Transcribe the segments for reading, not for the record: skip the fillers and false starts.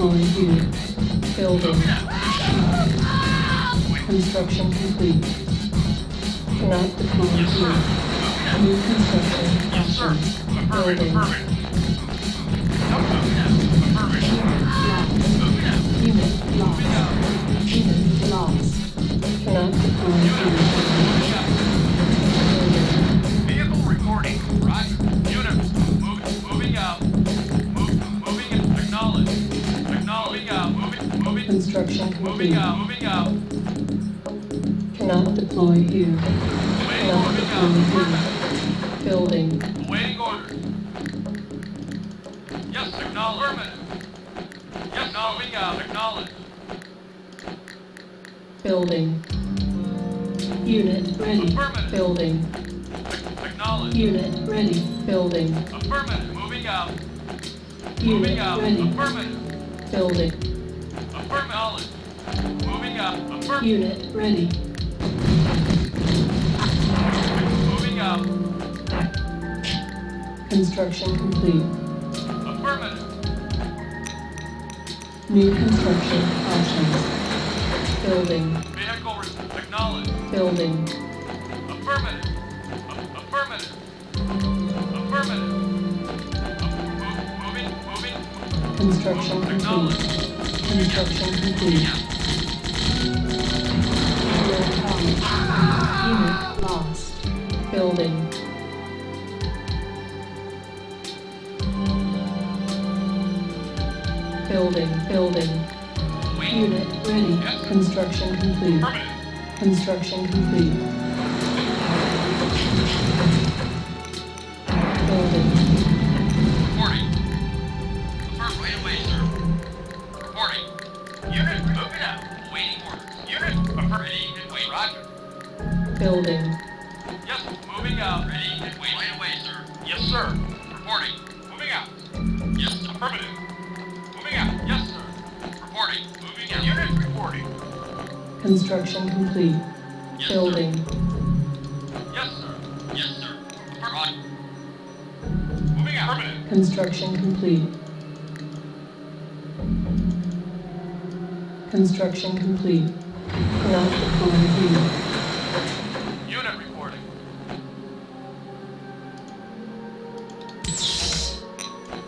deploy here. Building. Construction complete. Cannot deploy here. New construction options. Building. Unit lost. Unit lost. Cannot deploy here. Vehicle reporting. Roger. Unit moving out. Moving in. Acknowledge. Moving out. Moving. Construction complete. Moving out. Cannot deploy here. Cannot deploy here. Building. Awaiting orders. Yes, acknowledge. Affirmative. Yes, moving out. Acknowledge. Building. Unit ready. Affirmative. Building. Acknowledge. Unit ready. Building. Affirmative. Moving out. Unit Moving out. ready. Affirmative. Building. Affirmative. Moving out. Affirmative. Unit ready. Moving out. Construction complete. Affirmative. New construction options. Building. Vehicle acknowledge. Building. Affirmative. Affirmative. Affirmative. Moving. Construction complete. Construction complete. No comment. Unit lost. Building. Building. Unit ready. Yes. Construction complete. Affirmative. Construction complete. Building. Reporting. Affirm right away, sir. Reporting. Unit moving out. Waiting orders. Unit affirm ready and wait. Roger. Building. Yes, moving out. Ready and wait. Right away, sir. Yes, sir. Reporting. Moving out. Yes, affirmative. Moving out. Yes, sir. Reporting. Moving out. Unit reporting. Construction complete. Yes, Building. Sir. Yes, sir. Yes, sir. Affirmative. Moving out. Affirmative. Construction complete. Construction complete. Cannot deploy here. Unit reporting.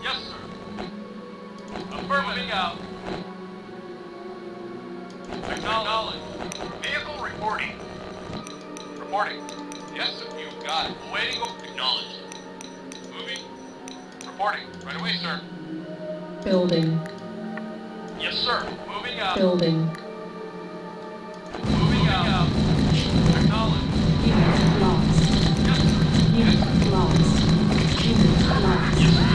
Yes, sir. Affirmative. Moving out. Acknowledge. Vehicle reporting. Reporting. Yes, sir. You got it. Waiting. Acknowledge. Moving. Reporting. Right away, sir. Building. Yes, sir. Moving out. Building. Moving out. Acknowledge. Unit lost. Yes, sir. Unit lost. Unit lost. Yes, sir.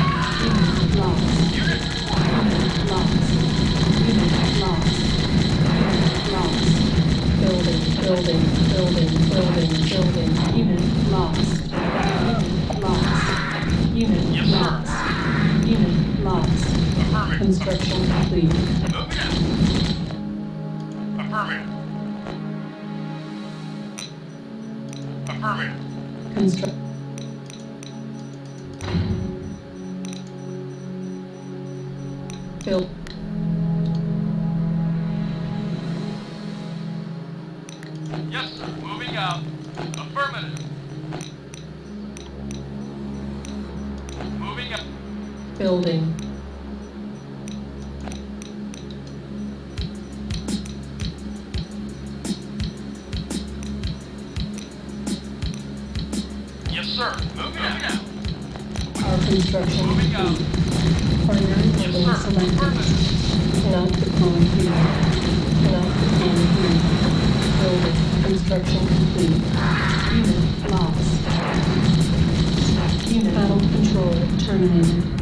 Unit lost. Unit reporting. Unit lost. Unit lost. Unit lost. Building. Unit lost. Unit Yes, sir. lost. Unit lost. Affirmative. Construction complete. Moving out. Affirmative. Affirmative. Construct. Build. Yes, sir. Moving out. Affirmative. Moving out. Building. Yes, sir. Moving out. Our construction Moving out. complete. Primary Yes, building sir. selected. Affirmative. Cannot deploy here. Cannot deploy here. Building. Construction complete. Unit lost. Unit battle control terminated.